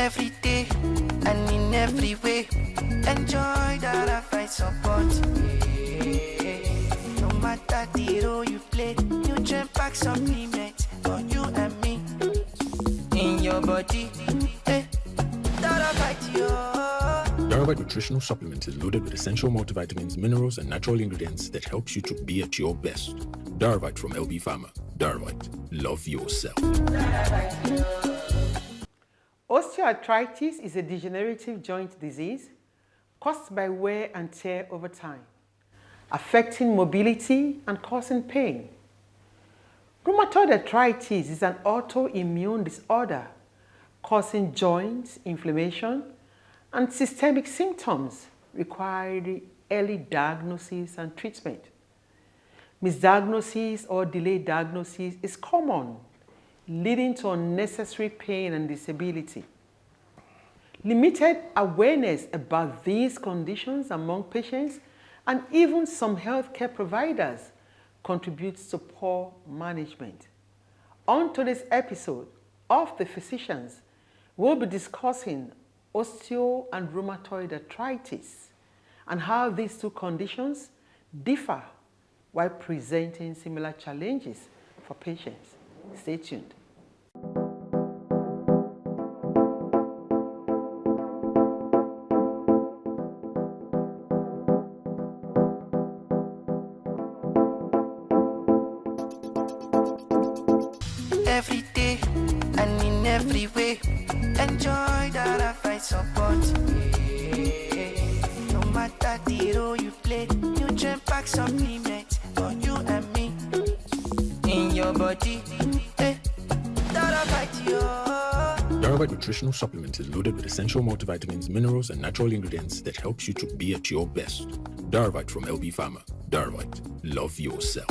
every day and in every way. Enjoy that I fight support. No matter the role you play, nutrient pack supplement for you and me. In your body, that I fight you. Dumebi nutritional supplement is loaded with essential multivitamins, minerals, and natural ingredients that helps you to be at your best. Dumebi from LB Pharma. Dumebi, love yourself. Osteoarthritis is a degenerative joint disease caused by wear and tear over time, affecting mobility and causing pain. Rheumatoid arthritis is an autoimmune disorder causing joint inflammation and systemic symptoms requiring early diagnosis and treatment. Misdiagnosis or delayed diagnosis is common, leading to unnecessary pain and disability. Limited awareness about these conditions among patients and even some healthcare providers contributes to poor management. On today's episode of The Physicians, we'll be discussing osteo and rheumatoid arthritis and how these two conditions differ while presenting similar challenges for patients. Stay tuned. Every day and in every way. Enjoy that I fight support. No matter the role you play, nutrient pack supplement for you and me. In your body, that I fight you. Dumebi nutritional supplement is loaded with essential multivitamins, minerals, and natural ingredients that helps you to be at your best. Dumebi from LB Pharma. Dumebi, love yourself.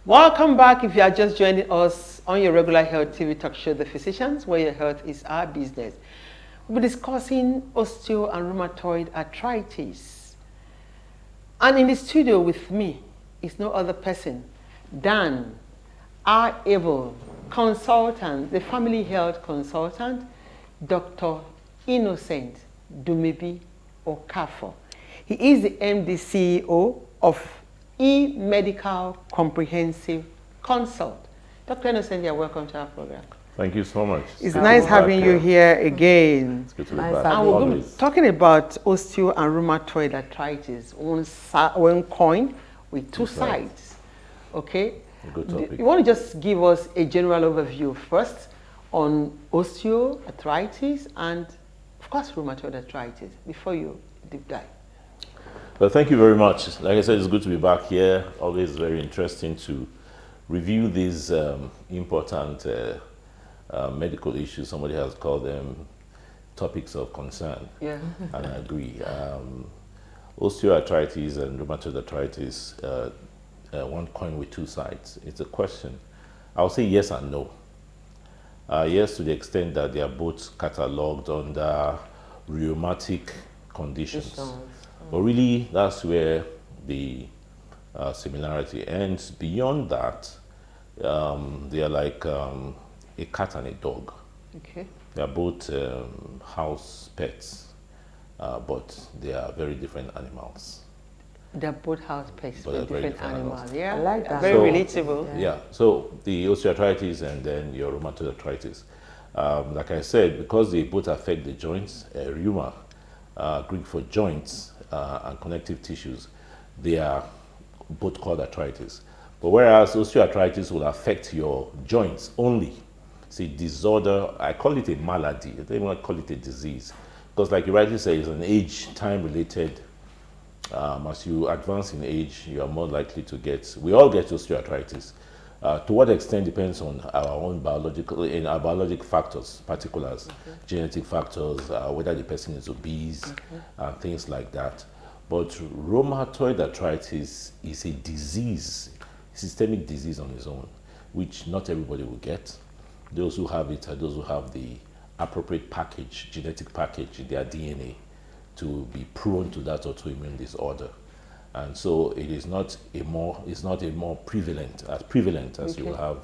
Welcome back if you are just joining us on your regular health TV talk show, The Physicians, where your health is our business. We'll be discussing osteo and rheumatoid arthritis. And in the studio with me is no other person than our able consultant, the family health consultant, Dr. Innocent Dumebi Okafor. He is the MD CEO of eMEDICAL Comprehensive Consult. Dr. Innocent, you're welcome to our program. Thank you so much. It's nice having you here again. It's good to be back. And we're going to be talking about osteo and rheumatoid arthritis, one coin with two sides. Okay? A good topic. You want to just give us a general overview first on osteoarthritis and, of course, rheumatoid arthritis before you deep dive. Well, thank you very much. Like I said, it's good to be back here. Always very interesting to review these important medical issues. Somebody has called them topics of concern. Yeah. And I agree. Osteoarthritis and rheumatoid arthritis, one coin with two sides. It's a question. I'll say yes and no. Yes, to the extent that they are both catalogued under rheumatic conditions. But really, that's where the similarity ends. Beyond that, they are like a cat and a dog. Okay. They are both house pets, but they are very different animals. They're both house pets But with they're very different different animals. Yeah, I like that. Very So- relatable. Yeah, so the osteoarthritis and then your rheumatoid arthritis. Like I said, because they both affect the joints, rheuma, Greek for joints and connective tissues, they are both called arthritis. But whereas osteoarthritis will affect your joints only, it's a disorder. I call it a malady. I don't even call it a disease. Because like you rightly say, it's an age, time-related. As you advance in age, you are more likely to get, we all get osteoarthritis. To what extent depends on our own biologic factors, particulars, genetic factors, whether the person is obese, and things like that. But rheumatoid arthritis is a disease, systemic disease on its own, which not everybody will get. Those who have it are those who have the appropriate package, genetic package in their DNA to be prone to that autoimmune disorder. And so it is not a more prevalent as you will have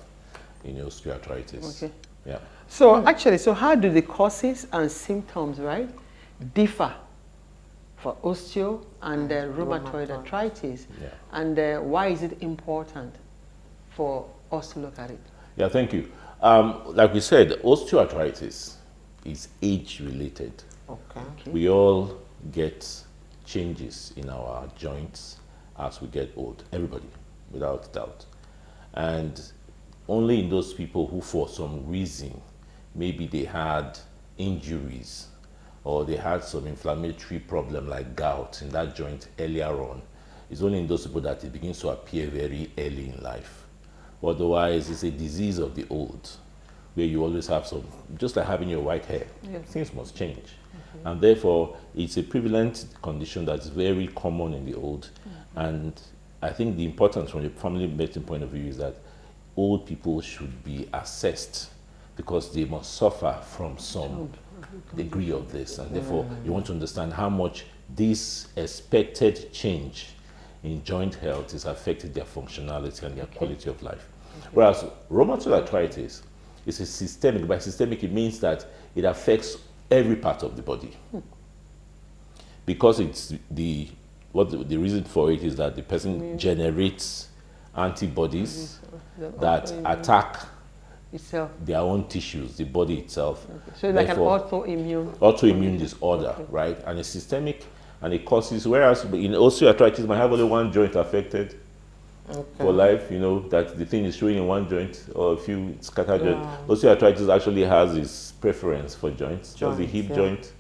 in osteoarthritis. Okay. Yeah. So actually, so how do the causes and symptoms, right, differ for osteo and rheumatoid arthritis? Yeah. And why is it important for us to look at it? Yeah, thank you. Like we said, osteoarthritis is age-related. Okay. We all get changes in our joints as we get old. Everybody, without doubt. And only in those people who, for some reason, maybe they had injuries or they had some inflammatory problem like gout in that joint earlier on, it's only in those people that it begins to appear very early in life. Otherwise, it's a disease of the old, where you always have some, just like having your white hair, things must change. And therefore, it's a prevalent condition that's very common in the old. And I think the importance from the family medicine point of view is that old people should be assessed because they must suffer from some degree of this. And therefore, you want to understand how much this expected change in joint health is affecting their functionality and their quality of life. Whereas rheumatoid arthritis is a systemic. By systemic, it means that it affects every part of the body. Because it's the reason for it is that the person generates antibodies that attack Itself. their own tissues, the body itself. So it's like an Therefore, autoimmune disorder, right? And it's systemic and it causes, whereas in osteoarthritis, you might have only one joint affected for life, you know, that the thing is showing in one joint or a few scattered joints. Osteoarthritis actually has its preference for joints. Just the hip joint,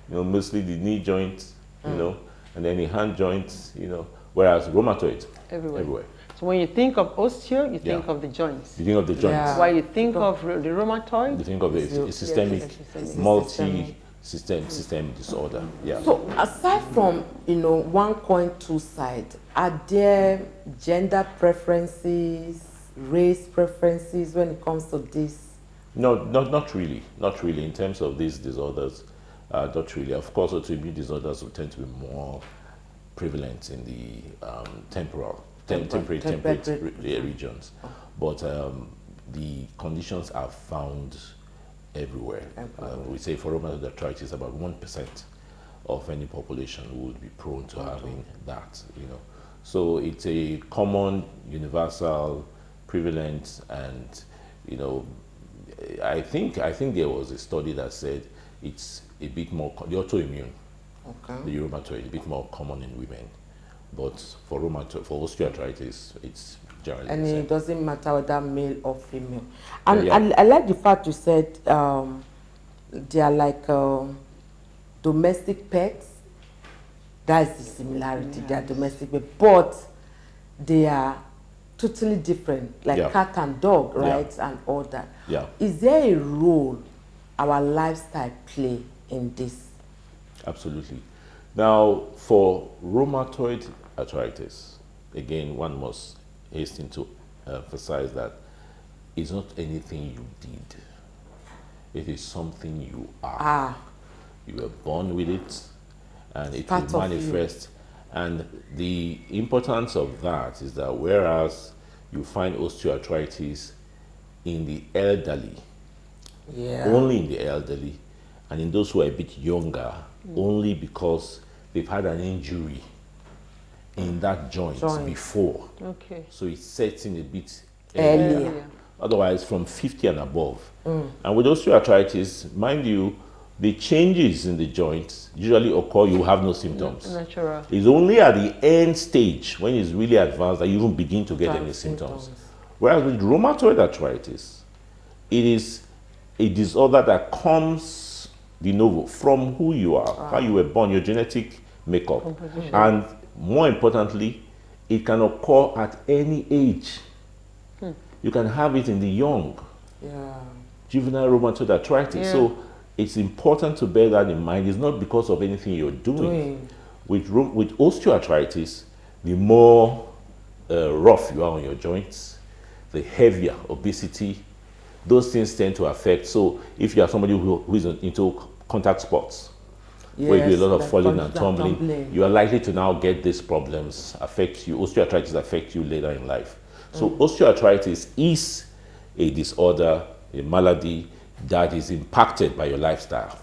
you know, mostly the knee joint, you know, and then the hand joints, you know, whereas rheumatoid, everywhere. So when you think of osteo, you think of the joints. You think of the joints. While you think of the rheumatoid, You think of a systemic, multi-system disorder. Yeah. So aside from, you know, one coin, two sides, are there gender preferences, race preferences when it comes to this? No, not really. Not really in terms of these disorders. Not really. Of course, autoimmune disorders will tend to be more prevalent in the temperate regions. But the conditions are found everywhere. We say for rheumatoid arthritis, about 1% of any population would be prone to having that, you know. So it's a common, universal, prevalent, and, you know, I think there was a study that said it's a bit more, the autoimmune, the rheumatoid, a bit more common in women. But for osteoarthritis, it's generally and the same. it doesn't matter whether male or female. And I like the fact you said they are like domestic pets. That's the similarity. They are domestic pets, but they are totally different, like cat and dog, right? And all that. Yeah. Is there a role our lifestyle play in this? Absolutely. Now, for rheumatoid arthritis, again, one must hasten to emphasize that it's not anything you did. It is something you are. You were born with it, and it will manifest. And the importance of that is that whereas you find osteoarthritis in the elderly, only in the elderly, and in those who are a bit younger, only because they've had an injury in that joint before. So it sets in a bit earlier. Otherwise, from 50 and above. And with osteoarthritis, mind you, the changes in the joints usually occur, you have no symptoms. Natural. It's only at the end stage, when it's really advanced, that you even begin to get any symptoms. Whereas with rheumatoid arthritis, it is a disorder that comes de novo from who you are, how you were born, your genetic makeup. And more importantly, it can occur at any age. You can have it in the young. Juvenile rheumatoid arthritis. So it's important to bear that in mind. It's not because of anything you're doing. With osteoarthritis, the more rough you are on your joints, the heavier obesity, those things tend to affect. So if you are somebody who is into contact sports, where you do a lot of falling and tumbling, you are likely to now get these problems affect you. Osteoarthritis affect you later in life. So osteoarthritis is a disorder, a malady. that is impacted by your lifestyle.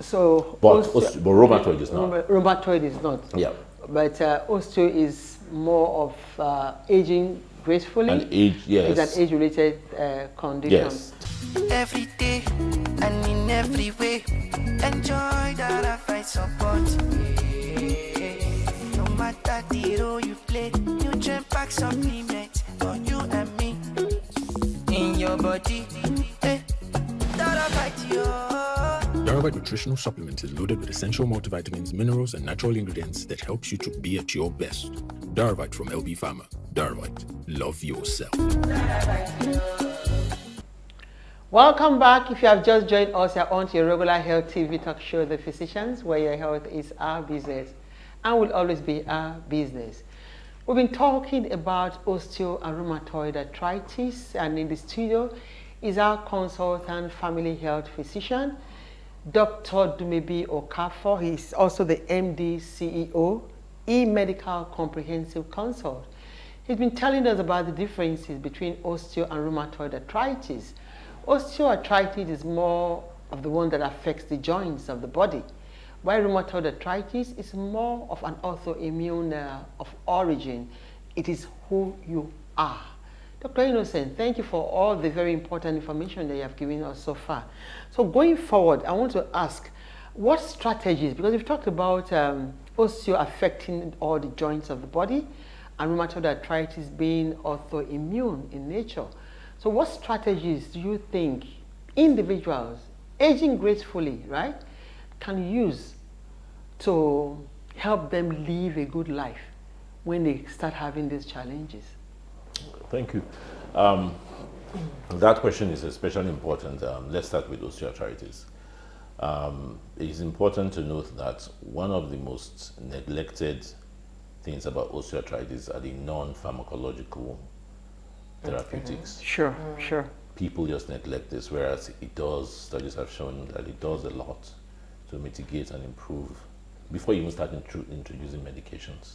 So, But rheumatoid is not. Rheumatoid is not. Yeah. But osteo is more of aging gracefully. An age, yes. It's an age-related condition. Yes. Every day and in every way. Enjoy that I find support. No matter the role you play, nutrient pack supplement for you and me. In your body, that I fight you. Darvite nutritional supplement is loaded with essential multivitamins, minerals, and natural ingredients that helps you to be at your best. Darvite from LB Pharma. Darvite. Love yourself. Welcome back. If you have just joined us, you're on to your regular health TV talk show, The Physicians, where your health is our business and will always be our business. We've been talking about osteo and rheumatoid arthritis, and in the studio is our consultant family health physician, Dr. Dumebi Okafor. He's also the MD CEO, eMEDICAL Comprehensive Consult. He's been telling us about the differences between osteo and rheumatoid arthritis. Osteoarthritis is more of the one that affects the joints of the body, while rheumatoid arthritis is more of an autoimmune of origin. It is who you are. Dr. Innocent, thank you for all the very important information that you have given us so far. So going forward, I want to ask, what strategies, because we've talked about osteo affecting all the joints of the body and rheumatoid arthritis being autoimmune in nature. So what strategies do you think individuals aging gracefully, right, can use to help them live a good life when they start having these challenges? Thank you. That question is especially important. Let's start with osteoarthritis. It is important to note that one of the most neglected things about osteoarthritis are the non-pharmacological therapeutics. Sure, sure. People just neglect this, whereas it does, studies have shown that it does a lot to mitigate and improve before you even start introducing medications.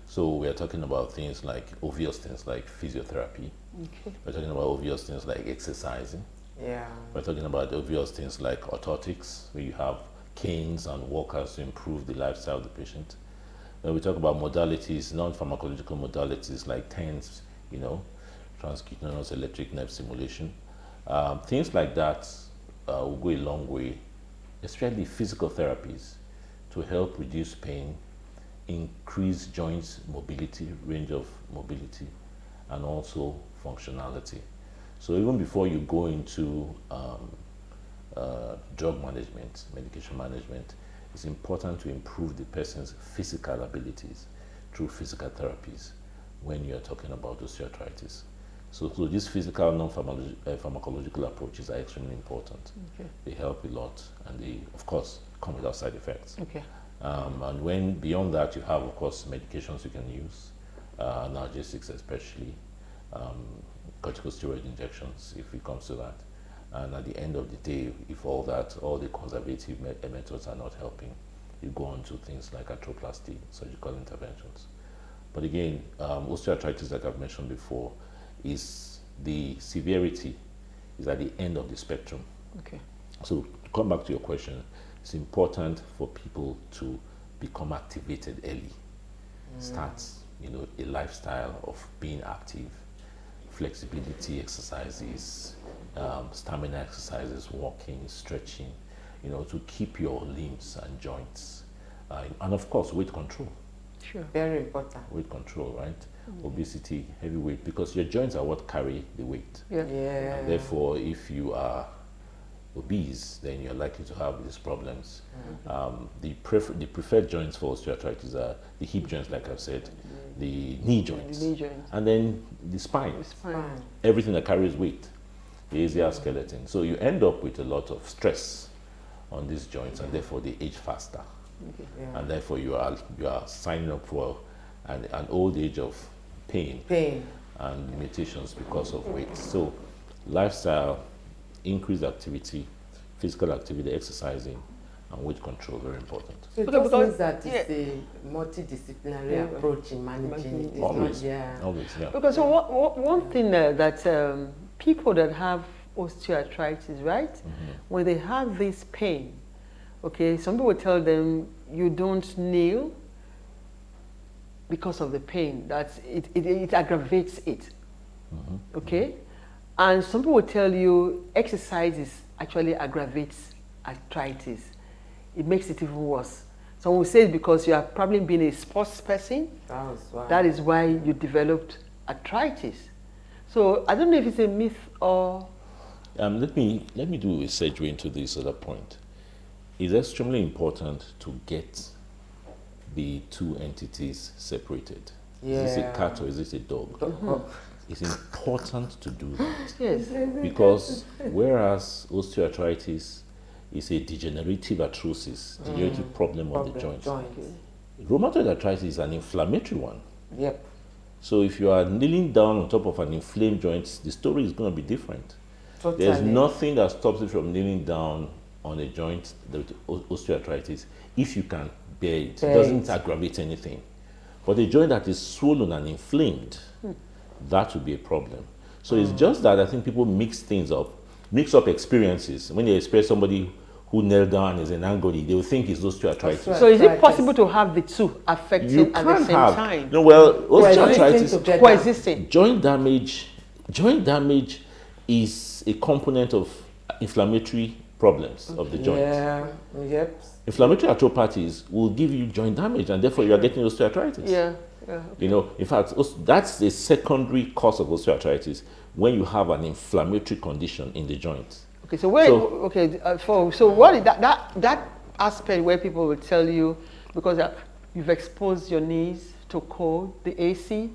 So we are talking about things like obvious things like physiotherapy. Okay. We're talking about obvious things like exercising. Yeah. We're talking about obvious things like orthotics, where you have canes and walkers to improve the lifestyle of the patient. When we talk about modalities, non-pharmacological modalities like TENS, you know, transcutaneous electric nerve stimulation. Things like that will go a long way, especially physical therapies, to help reduce pain, increase joints mobility, range of mobility, and also functionality. So even before you go into drug management, medication management, it's important to improve the person's physical abilities through physical therapies when you're talking about osteoarthritis. So these physical non-pharmacological approaches are extremely important. Okay. They help a lot, and they, of course, come without side effects. Okay. And when beyond that, you have, of course, medications you can use, analgesics especially, corticosteroid injections if it comes to that. And at the end of the day, if all the conservative methods are not helping, you go on to things like arthroplasty, surgical interventions. But again, osteoarthritis, like I've mentioned before, is the severity is at the end of the spectrum. Okay. So to come back to your question, it's important for people to become activated early. Start, a lifestyle of being active, flexibility exercises, stamina exercises, walking, stretching, to keep your limbs and joints, and of course weight control. Sure. Very important. Weight control, right? Obesity, heavy weight, because your joints are what carry the weight. Yeah. And therefore, if you are obese, then you're likely to have these problems. The preferred joints for osteoarthritis are the hip joints, like I've said, the knee joints, and then the spine. Everything that carries weight, the ASIA skeleton. So you end up with a lot of stress on these joints, and therefore they age faster. Okay. Yeah. And therefore you are signing up for an old age of pain and limitations because of weight. So lifestyle, increased activity, physical activity, exercising, and weight control, very important. So it just means that it's a multidisciplinary approach in managing it. Always. Because one thing that people that have osteoarthritis, right? When they have this pain, okay, some people tell them you don't kneel because of the pain, that it aggravates it, okay? And some people tell you exercises actually aggravates arthritis. It makes it even worse. Some will say it's because you have probably been a sports person. That is why you developed arthritis. So I don't know if it's a myth or... Let me do a segue into this other point. It's extremely important to get the two entities separated. Is this a cat or is this a dog? It's important to do that. Yes. Because whereas osteoarthritis is a degenerative arthrosis, degenerative problem of the joints, rheumatoid arthritis is an inflammatory one. Yep. So if you are kneeling down on top of an inflamed joint, the story is going to be different. Totally. There's nothing that stops you from kneeling down on a joint with osteoarthritis if you can bear it. It doesn't aggravate anything. But a joint that is swollen and inflamed, that would be a problem. So it's just that I think people mix up experiences. When they experience somebody who knelt down and is in angoli, they will think it's osteoarthritis. So is it possible to have the two affecting at the same time? No, well, osteoarthritis, coexisting. Joint damage is a component of inflammatory problems of the joint. Yeah. Yep. Inflammatory arthropathies will give you joint damage, and therefore you are getting osteoarthritis. Yeah. Okay. You know, in fact, that's a secondary cause of osteoarthritis when you have an inflammatory condition in the joint. Okay, so what is that aspect where people will tell you, because you've exposed your knees to cold, the AC,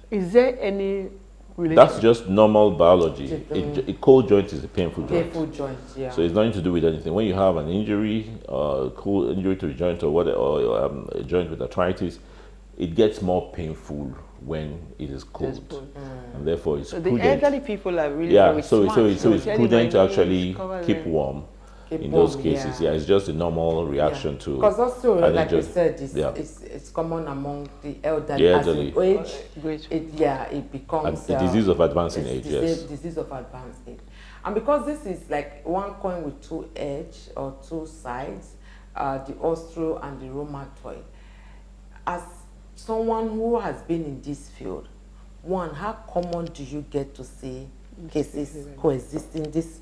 is there any relation? That's just normal biology. A cold joint is a painful joint. Painful joint, yeah. So it's nothing to do with anything. When you have an injury, cold injury to the joint or whatever, or a joint with arthritis, it gets more painful when it is cold, and therefore it's prudent. The elderly people are really very smart. So it's prudent to actually keep warm in those cases. Yeah, it's just a normal reaction to. Because also, like we said, it's common among the elderly. As you age, it becomes a disease of advancing age. Yes, disease of advanced age, and because this is like one coin with two edges or two sides, the osteo and the rheumatoid. As someone who has been in this field, one, how common do you get to see cases coexisting, this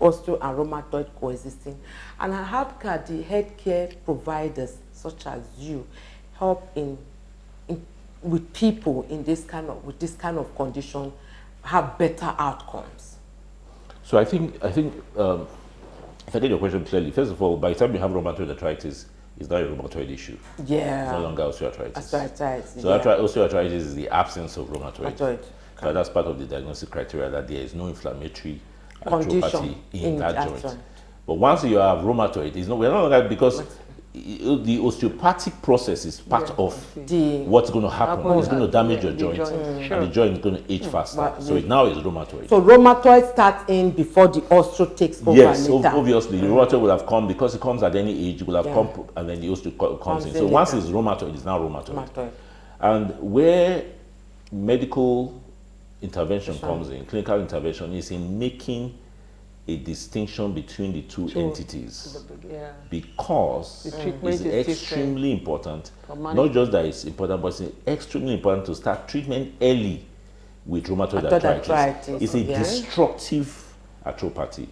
osteo and rheumatoid coexisting, and how can the healthcare providers such as you help with people in this kind of condition have better outcomes? So I think if I get your question clearly, first of all, by the time you have rheumatoid arthritis, it's not a rheumatoid issue. Yeah. It's no longer osteoarthritis. Osteoarthritis. So osteoarthritis is the absence of rheumatoid. So that's part of the diagnostic criteria, that there is no inflammatory arthropathy in that joint. But once you have rheumatoid, we're no longer, because the osteopathic process is part of what's going to happen. It's going to damage your joint, and the joint is going to age faster. So now it's rheumatoid. So rheumatoid starts in before the osteo takes over. Yes, obviously the rheumatoid will have come, because it comes at any age. It will have come, and then the osteo comes in. So once it's rheumatoid, it's now rheumatoid. And where medical intervention comes in, clinical intervention, is in making a distinction between the two entities, because it's extremely important. Not just that it's important, but it's extremely important to start treatment early with rheumatoid arthritis. It's a destructive arthropathy,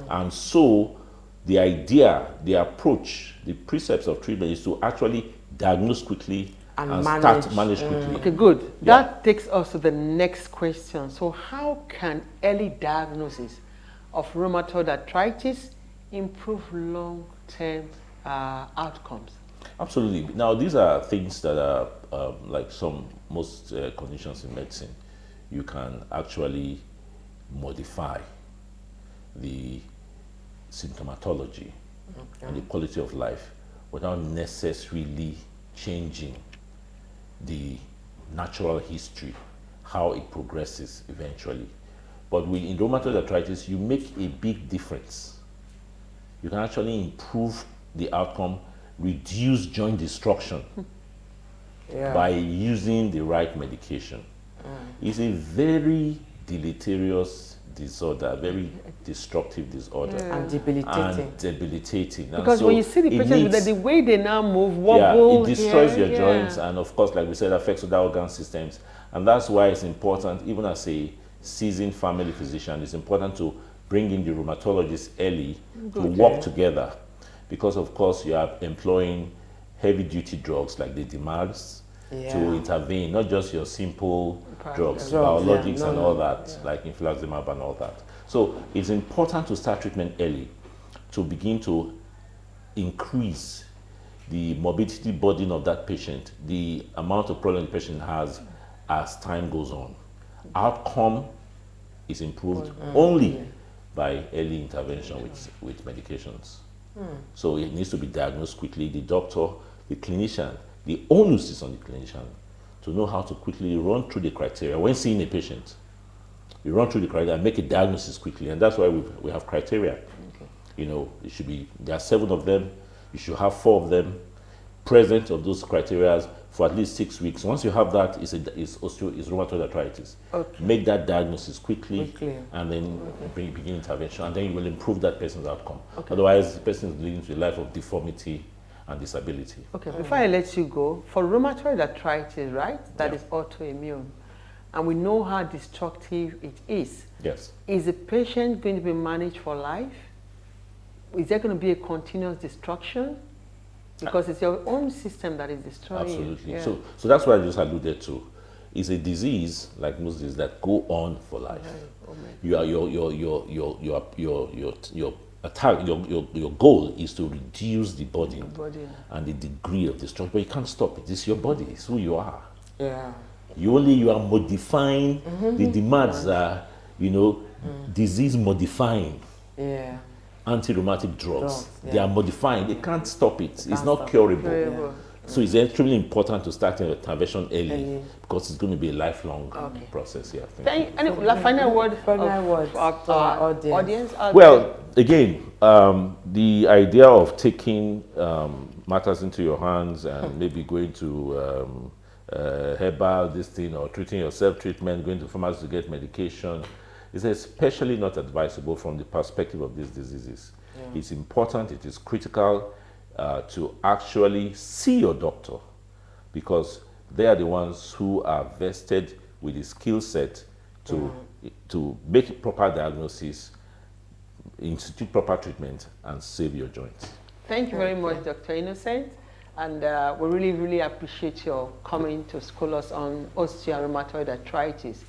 and so the idea, the approach, the precepts of treatment is to actually diagnose quickly and start manage quickly. Okay, good. That takes us to the next question. So how can early diagnosis of rheumatoid arthritis improve long-term outcomes? Absolutely. Now, these are things that are like most conditions in medicine. You can actually modify the symptomatology and the quality of life without necessarily changing the natural history, how it progresses eventually. But in rheumatoid arthritis, you make a big difference. You can actually improve the outcome, reduce joint destruction by using the right medication. It's a very deleterious disorder, very destructive disorder. And debilitating. And debilitating. Because and so when you see the patient with the way they now move, wobble, it destroys your joints, and of course, like we said, affects other organ systems. And that's why it's important, even as a seasoned family physician, it's important to bring in the rheumatologist early to work together, because of course you are employing heavy duty drugs like the DMARDs to intervene, not just your simple drugs, biologics and all that, like infliximab and all that. So it's important to start treatment early to begin to increase the morbidity burden of that patient, the amount of problem the patient has as time goes on. Outcome is improved only by early intervention with medications. So it needs to be diagnosed quickly. The doctor, the clinician, the onus is on the clinician to know how to quickly run through the criteria. When seeing a patient, you run through the criteria and make a diagnosis quickly, and that's why we have criteria. You know, it should be, there are 7 of them, you should have 4 of them present of those criteria for at least 6 weeks. Once you have that, it's rheumatoid arthritis. Make that diagnosis quickly. And then begin intervention, and then you will improve that person's outcome. Otherwise, the person is leading to a life of deformity and disability. Okay, before I let you go, for rheumatoid arthritis, right, that is autoimmune, and we know how destructive it is. Yes. Is the patient going to be managed for life? Is there going to be a continuous destruction? Because it's your own system that is destroying. Absolutely. Yeah. So that's what I just alluded to. It's a disease, like most diseases, that go on for life. Your attack, your goal is to reduce the burden and the degree of destruction, but you can't stop it. It's your body. It's who you are. Yeah. You are modifying the demands are, disease modifying. Yeah. Anti-rheumatic drugs. They are modifying. They can't stop it. It's not curable. So it's extremely important to start an intervention early because it's going to be a lifelong process. Yeah. Any final word for our audience? Well, again, the idea of taking matters into your hands and maybe going to herbal, this thing, or treating yourself, treatment, going to pharmacy to get medication, is especially not advisable from the perspective of these diseases. It's important, it is critical to actually see your doctor, because they are the ones who are vested with the skill set to make proper diagnosis, institute proper treatment, and save your joints. Thank you very much, Dr. Innocent. And we really, really appreciate your coming to school us on osteoarthritis arthritis.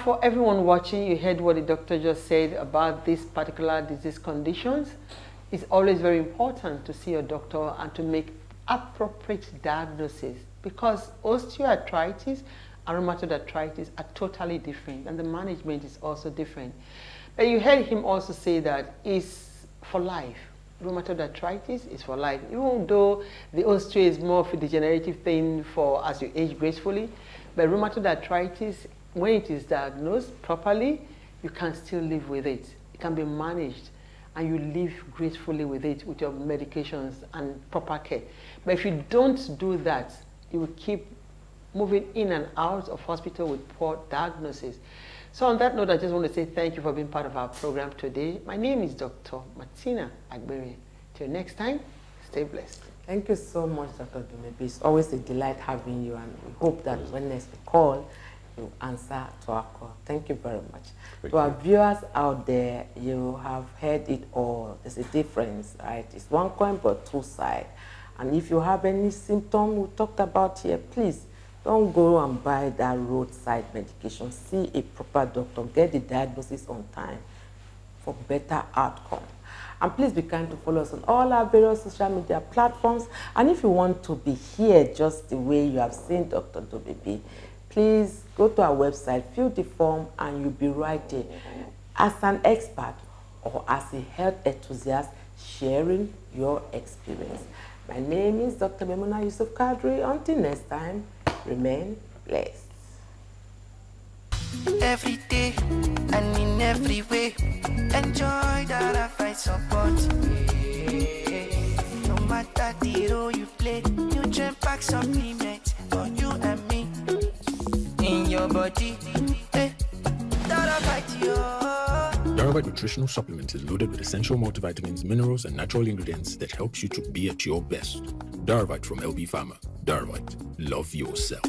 For everyone watching, you heard what the doctor just said about these particular disease conditions. It's always very important to see your doctor and to make appropriate diagnosis, because osteoarthritis and rheumatoid arthritis are totally different, and the management is also different. But you heard him also say that it's for life. Rheumatoid arthritis is for life, even though the osteo is more of a degenerative thing for as you age gracefully. But rheumatoid arthritis, when it is diagnosed properly, you can still live with it. It can be managed, and you live gracefully with it with your medications and proper care. But if you don't do that, you will keep moving in and out of hospital with poor diagnosis. So on that note, I just want to say thank you for being part of our program today. My name is Dr. Martina Agbere. Till next time, stay blessed. Thank you so much, Dr. Dumebi. It's always a delight having you, and we hope that when next we call, you answer to our call. Thank you very much. To our viewers out there, you have heard it all. There's a difference, right? It's one coin but two sides. And if you have any symptom we talked about here, please don't go and buy that roadside medication. See a proper doctor. Get the diagnosis on time for better outcome. And please be kind to follow us on all our various social media platforms. And if you want to be here just the way you have seen Dr. Dumebi, please go to our website, fill the form, and you'll be right there as an expert or as a health enthusiast sharing your experience. My name is Dr. Memuna Yusuf Kadri. Until next time, remain blessed. Every day and in every way, enjoy that I fight support. No matter the role you play, nutrient pack supplement for you and me. In your body, Diarvite nutritional supplement is loaded with essential multivitamins, minerals, and natural ingredients that helps you to be at your best. Diarvite from LB Pharma. Diarvite. Love yourself.